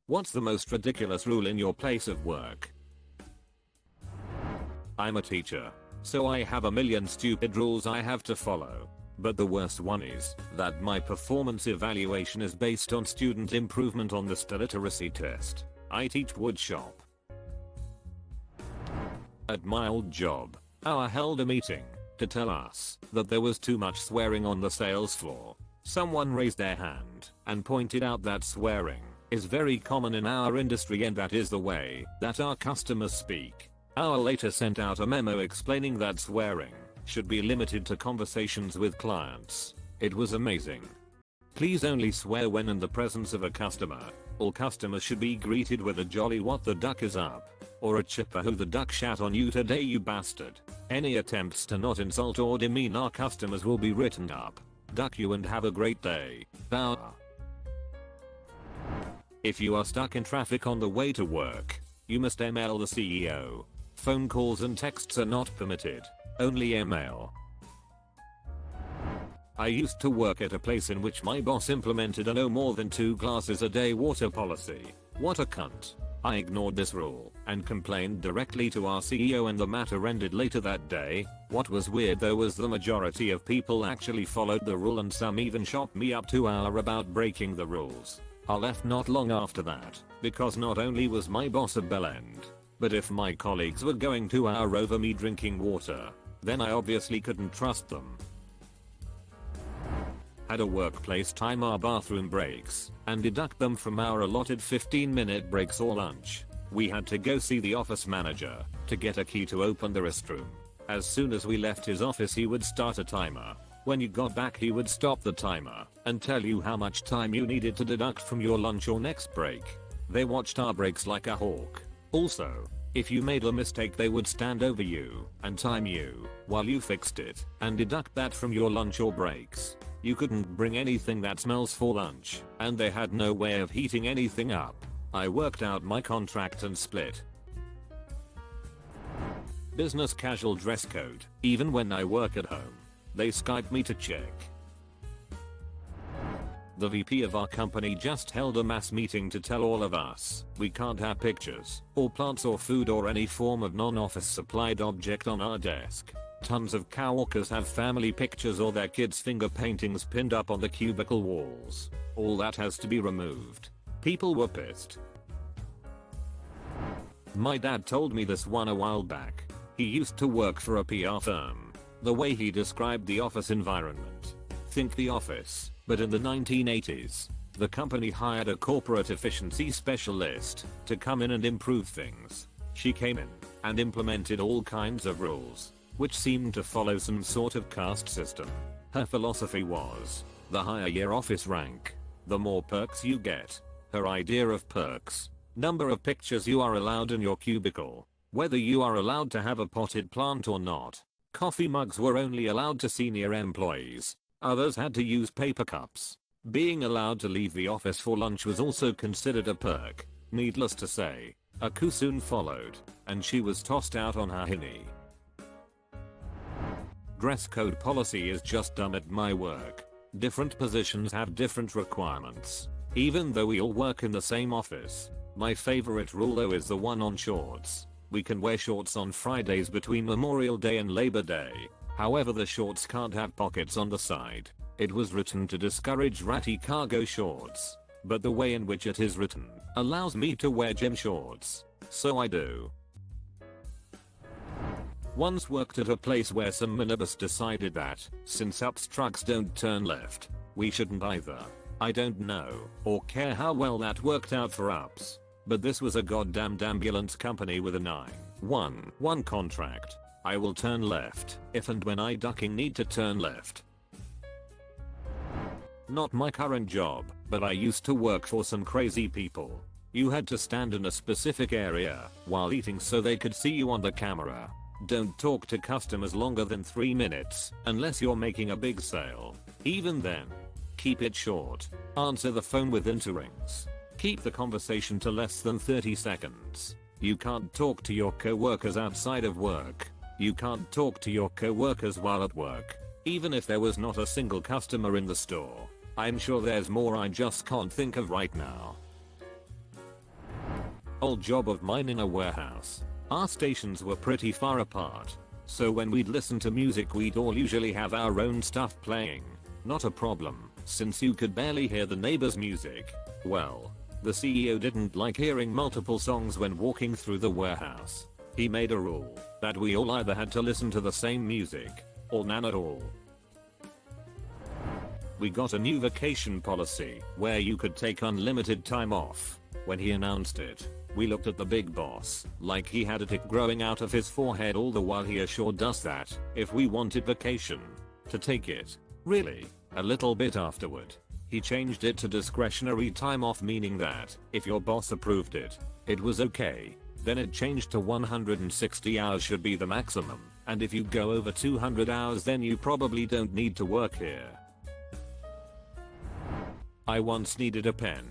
What's the most ridiculous rule in your place of work? I'm a teacher, so I have a million stupid rules I have to follow. But the worst one is that my performance evaluation is based on student improvement on the STEM literacy test. I teach woodshop. At my old job, our held a meeting to tell us that there was too much swearing on the sales floor. Someone raised their hand and pointed out that swearing is very common in our industry and that is the way that our customers speak. Our later sent out a memo explaining that swearing should be limited to conversations with clients. It was amazing. Please only swear when in the presence of a customer. All customers should be greeted with a jolly what the duck is up, or a chipper who the duck shat on you today you bastard. Any attempts to not insult or demean our customers will be written up. Duck you and have a great day. Bow. If you are stuck in traffic on the way to work, you must email the CEO. Phone calls and texts are not permitted. Only email. I used to work at a place in which my boss implemented a no more than 2 glasses a day water policy. What a cunt. I ignored this rule and complained directly to our CEO and the matter ended later that day. What was weird though was the majority of people actually followed the rule and some even shot me up to hour about breaking the rules. I left not long after that because not only was my boss a bellend, but if my colleagues were going 2 hour over me drinking water, then I obviously couldn't trust them. Had a workplace time our bathroom breaks and deduct them from our allotted 15-minute breaks or lunch. We had to go see the office manager to get a key to open the restroom. As soon as we left his office he would start a timer. When you got back he would stop the timer and tell you how much time you needed to deduct from your lunch or next break. They watched our breaks like a hawk. Also, if you made a mistake they would stand over you and time you while you fixed it and deduct that from your lunch or breaks. You couldn't bring anything that smells for lunch, and they had no way of heating anything up. I worked out my contract and split. Business casual dress code. Even when I work at home, they Skype me to check. The VP of our company just held a mass meeting to tell all of us we can't have pictures, or plants or food or any form of non-office supplied object on our desk. Tons of coworkers have family pictures or their kids' finger paintings pinned up on the cubicle walls. All that has to be removed. People were pissed. My dad told me this one a while back. He used to work for a PR firm. The way he described the office environment. Think The Office, but in the 1980s. The company hired a corporate efficiency specialist to come in and improve things. She came in and implemented all kinds of rules, which seemed to follow some sort of caste system. Her philosophy was, the higher your office rank, the more perks you get. Her idea of perks: number of pictures you are allowed in your cubicle, whether you are allowed to have a potted plant or not. Coffee mugs were only allowed to senior employees. Others had to use paper cups. Being allowed to leave the office for lunch was also considered a perk. Needless to say, a coup soon followed, and she was tossed out on her hinny. Dress code policy is just dumb at my work. Different positions have different requirements. Even though we all work in the same office, my favorite rule though is the one on shorts. We can wear shorts on Fridays between Memorial Day and Labor Day. However, the shorts can't have pockets on the side. It was written to discourage ratty cargo shorts, but the way in which it is written allows me to wear gym shorts. So I do. Once worked at a place where some minibus decided that, since ups trucks don't turn left, we shouldn't either. I don't know or care how well that worked out for ups, but this was a goddamned ambulance company with a 911 contract. I will turn left if and when I ducking need to turn left. Not my current job, but I used to work for some crazy people. You had to stand in a specific area while eating so they could see you on the camera. Don't talk to customers longer than 3 minutes unless you're making a big sale. Even then, keep it short. Answer the phone with interrings. Keep the conversation to less than 30 seconds. You can't talk to your co-workers outside of work. You can't talk to your co-workers while at work. Even if there was not a single customer in the store. I'm sure there's more I just can't think of right now. old job of mine in a warehouse. Our stations were pretty far apart, so when we'd listen to music we'd all usually have our own stuff playing. Not a problem, since you could barely hear the neighbor's music. Well, the CEO didn't like hearing multiple songs when walking through the warehouse. He made a rule that we all either had to listen to the same music or none at all. We got a new vacation policy where you could take unlimited time off. When he announced it, we looked at the big boss like he had a tick growing out of his forehead, all the while he assured us that if we wanted vacation, to take it. Really? A little bit afterward, he changed it to discretionary time off, meaning that if your boss approved it, it was okay. Then it changed to 160 hours should be the maximum, and if you go over 200 hours then you probably don't need to work here. I once needed a pen.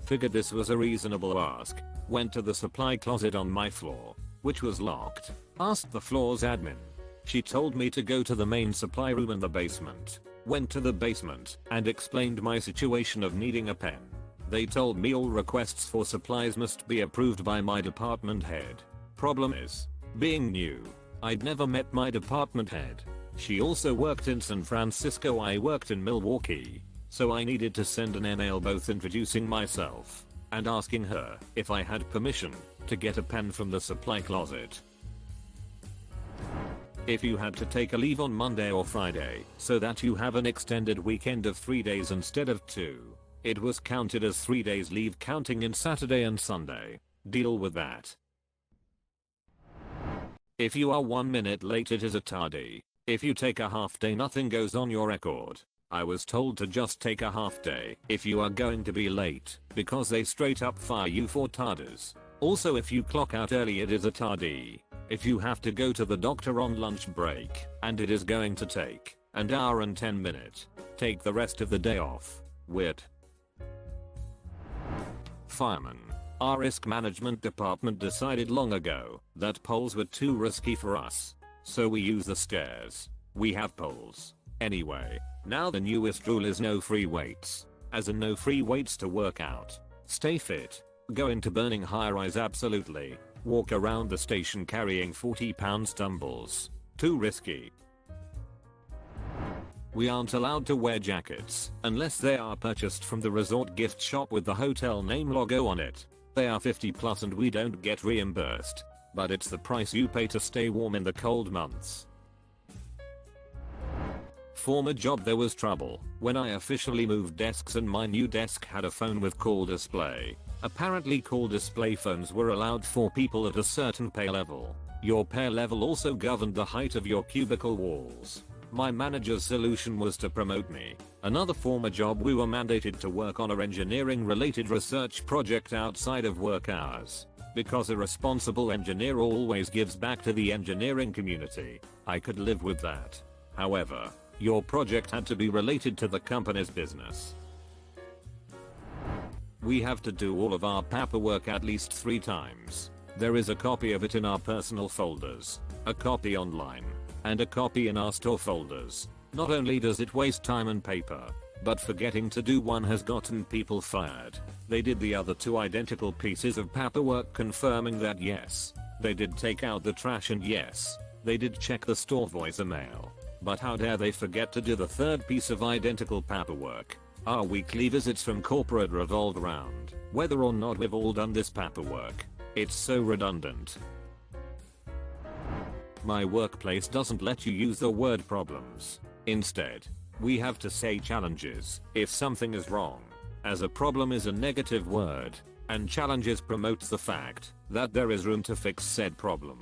Figured this was a reasonable ask. Went to the supply closet on my floor, which was locked. Asked the floor's admin. She told me to go to the main supply room in the basement. Went to the basement and explained my situation of needing a pen. They told me all requests for supplies must be approved by my department head. Problem is, being new, I'd never met my department head. She also worked in San Francisco, I worked in Milwaukee, so I needed to send an email both introducing myself and asking her if I had permission to get a pen from the supply closet. If you had to take a leave on Monday or Friday so that you have an extended weekend of 3 days instead of 2, it was counted as 3 days leave, counting in Saturday and Sunday. Deal with that. If you are 1 minute late it is a tardy. If you take a half day nothing goes on your record. I was told to just take a half day if you are going to be late because they straight up fire you for tarders. Also if you clock out early it is a tardy. If you have to go to the doctor on lunch break and it is going to take an hour and 10 minutes, take the rest of the day off. Weird. Fireman. Our risk management department decided long ago that poles were too risky for us, so we use the stairs. We have poles. Anyway, now the newest rule is no free weights. As in no free weights to work out. Stay fit. Go into burning high-rise absolutely. Walk around the station carrying 40-pound dumbbells. Too risky. We aren't allowed to wear jackets unless they are purchased from the resort gift shop with the hotel name logo on it. They are 50+ and we don't get reimbursed, but it's the price you pay to stay warm in the cold months. Former job, there was trouble when I officially moved desks and my new desk had a phone with call display. Apparently call display phones were allowed for people at a certain pay level. Your pay level also governed the height of your cubicle walls. My manager's solution was to promote me. Another former job, we were mandated to work on an engineering related research project outside of work hours. Because a responsible engineer always gives back to the engineering community, I could live with that. However, your project had to be related to the company's business. We have to do all of our paperwork at least 3 times. There is a copy of it in our personal folders, a copy online, and a copy in our store folders. Not only does it waste time and paper, but forgetting to do one has gotten people fired. They did the other 2 identical pieces of paperwork confirming that yes, they did take out the trash and yes, they did check the store voicemail. But how dare they forget to do the 3rd piece of identical paperwork? Our weekly visits from corporate revolve around whether or not we've all done this paperwork. It's so redundant. My workplace doesn't let you use the word problems. Instead, we have to say challenges if something is wrong, as a problem is a negative word, and challenges promotes the fact that there is room to fix said problem.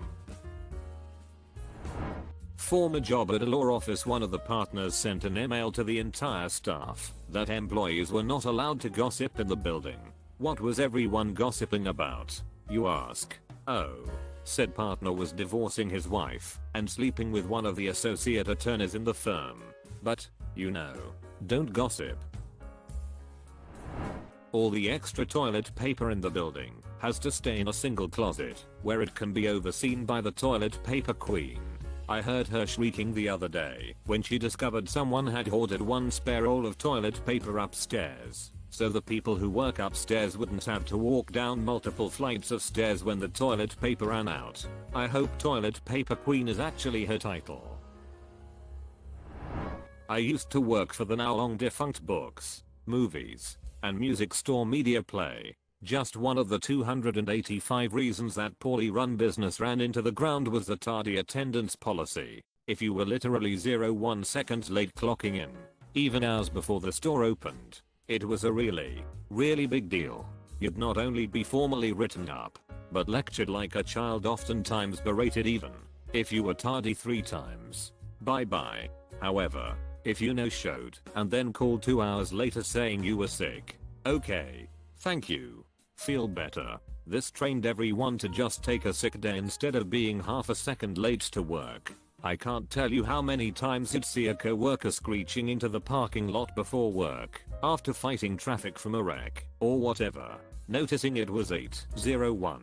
Former job at a law office, one of the partners sent an email to the entire staff that employees were not allowed to gossip in the building. What was everyone gossiping about, you ask? Oh. Said partner was divorcing his wife and sleeping with one of the associate attorneys in the firm. But, you know, don't gossip. All the extra toilet paper in the building has to stay in a single closet where it can be overseen by the toilet paper queen. I heard her shrieking the other day when she discovered someone had hoarded 1 spare roll of toilet paper upstairs. so the people who work upstairs wouldn't have to walk down multiple flights of stairs when the toilet paper ran out. I hope Toilet Paper Queen is actually her title. I used to work for the now long defunct books, movies, and music store Media Play. Just one of the 285 reasons that poorly run business ran into the ground was the tardy attendance policy. If you were literally 1 second late clocking in, even hours before the store opened, it was a really big deal. You'd not only be formally written up, but lectured like a child, oftentimes berated even if you were tardy 3 times. Bye bye. However, if you no-showed and then called 2 hours later saying you were sick, okay, thank you, feel better. This trained everyone to just take a sick day instead of being half a second late to work. I can't tell you how many times you'd see a coworker screeching into the parking lot before work, after fighting traffic from a wreck, or whatever, noticing it was 8:01,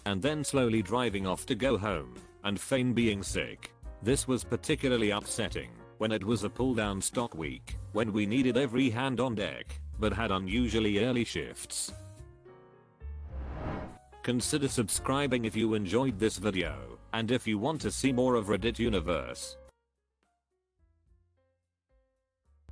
and then slowly driving off to go home, and feign being sick. This was particularly upsetting when it was a pull-down stock week, when we needed every hand on deck, but had unusually early shifts. Consider subscribing if you enjoyed this video, and if you want to see more of Reddit Universe,